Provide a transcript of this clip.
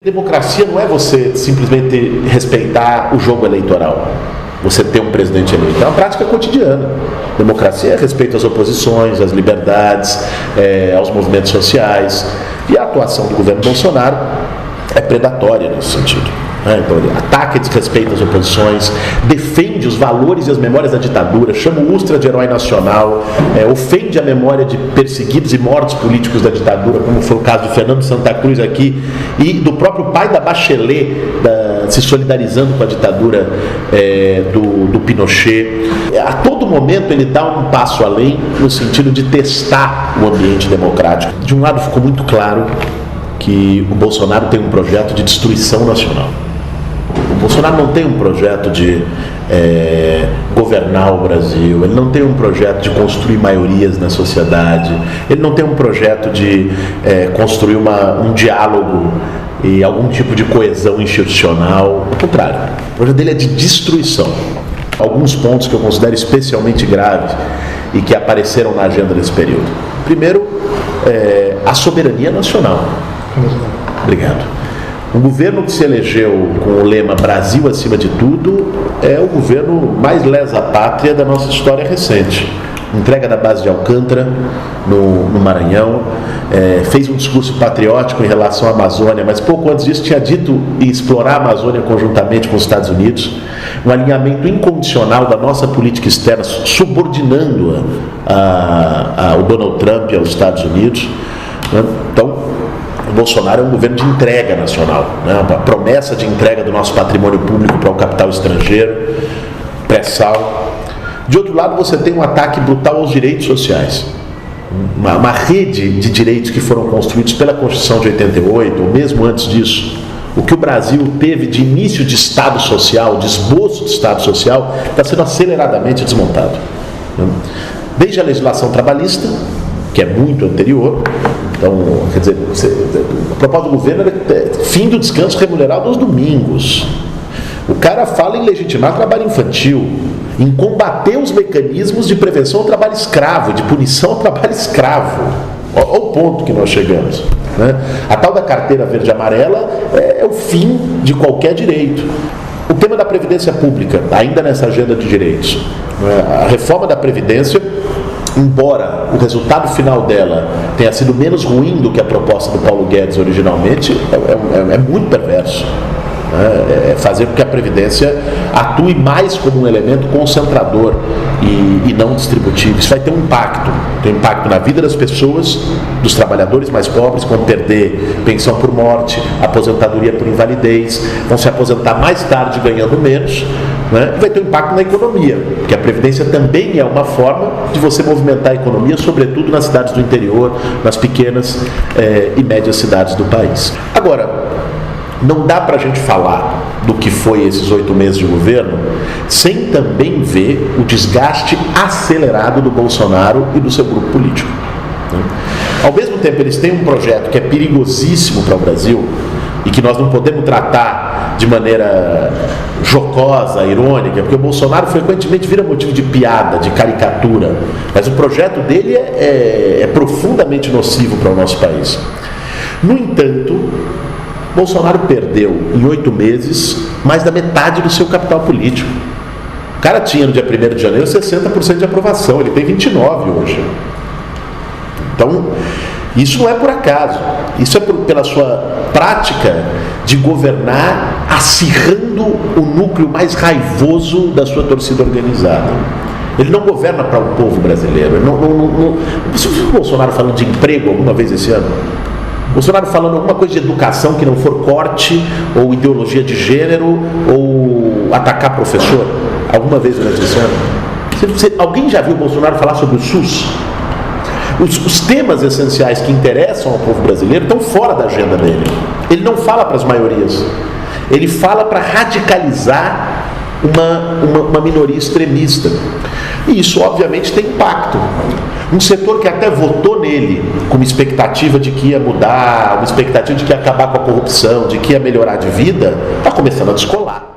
Democracia não é você simplesmente respeitar o jogo eleitoral, você ter um presidente eleito, é uma prática cotidiana. Democracia é respeito às oposições, às liberdades, aos movimentos sociais, e a atuação do governo Bolsonaro é predatória nesse sentido. Então ele ataca e desrespeita as oposições, defende os valores e as memórias da ditadura, chama o Ustra de herói nacional, ofende a memória de perseguidos e mortos políticos da ditadura, como foi o caso de Fernando Santa Cruz aqui, e do próprio pai da Bachelet, se solidarizando com a ditadura do Pinochet. A todo momento ele dá um passo além no sentido de testar o ambiente democrático. De um lado ficou muito claro que o Bolsonaro tem um projeto de destruição nacional. O Bolsonaro não tem um projeto de governar o Brasil, ele não tem um projeto de construir maiorias na sociedade, ele não tem um projeto de construir um diálogo e algum tipo de coesão institucional. Ao contrário, o projeto dele é de destruição. Alguns pontos que eu considero especialmente graves e que apareceram na agenda desse período. Primeiro, a soberania nacional. Obrigado. O governo que se elegeu com o lema Brasil acima de tudo é o governo mais lesa-pátria da nossa história recente. Entrega da base de Alcântara, no Maranhão, fez um discurso patriótico em relação à Amazônia, mas pouco antes disso tinha dito em explorar a Amazônia conjuntamente com os Estados Unidos, um alinhamento incondicional da nossa política externa, subordinando-a ao Donald Trump e aos Estados Unidos. Então, o Bolsonaro é um governo de entrega nacional, uma promessa de entrega do nosso patrimônio público para o capital estrangeiro, pré-sal. De outro lado, você tem um ataque brutal aos direitos sociais, uma rede de direitos que foram construídos pela Constituição de 88, ou mesmo antes disso. O que o Brasil teve de início de Estado Social, de esboço de Estado Social, está sendo aceleradamente desmontado. Desde a legislação trabalhista, que é muito anterior. Então, quer dizer, a proposta do governo é fim do descanso remunerado aos domingos. O cara fala em legitimar trabalho infantil, em combater os mecanismos de prevenção ao trabalho escravo, de punição ao trabalho escravo. Olha o ponto que nós chegamos. A tal da carteira verde e amarela é o fim de qualquer direito. O tema da Previdência Pública, ainda nessa agenda de direitos. A reforma da Previdência, embora o resultado final dela tenha sido menos ruim do que a proposta do Paulo Guedes originalmente, é muito perverso. É fazer com que a Previdência atue mais como um elemento concentrador e não distributivo. Isso vai ter um impacto. Tem um impacto na vida das pessoas, dos trabalhadores mais pobres, vão perder pensão por morte, aposentadoria por invalidez, vão se aposentar mais tarde ganhando menos, e vai ter um impacto na economia, porque a Previdência também é uma forma de você movimentar a economia, sobretudo nas cidades do interior, nas pequenas e médias cidades do país. Agora, não dá para a gente falar do que foi esses 8 meses de governo sem também ver o desgaste acelerado do Bolsonaro e do seu grupo político. Ao mesmo tempo, eles têm um projeto que é perigosíssimo para o Brasil e que nós não podemos tratar de maneira jocosa, irônica, porque o Bolsonaro frequentemente vira motivo de piada, de caricatura, mas o projeto dele é profundamente nocivo para o nosso país. No entanto, Bolsonaro perdeu em 8 meses mais da metade do seu capital político. O cara tinha no dia 1º de janeiro 60% de aprovação, ele tem 29% hoje. Então, isso não é por acaso, isso é pela sua prática de governar acirrando o núcleo mais raivoso da sua torcida organizada. Ele não governa para o povo brasileiro. Você viu o Bolsonaro falando de emprego alguma vez esse ano? Bolsonaro falando alguma coisa de educação que não for corte, ou ideologia de gênero, ou atacar professor? Alguma vez durante esse ano? Alguém já viu o Bolsonaro falar sobre o SUS? Os temas essenciais que interessam ao povo brasileiro estão fora da agenda dele. Ele não fala para as maiorias. Ele fala para radicalizar uma minoria extremista. E isso, obviamente, tem impacto. Um setor que até votou nele com uma expectativa de que ia mudar, uma expectativa de que ia acabar com a corrupção, de que ia melhorar de vida, está começando a descolar.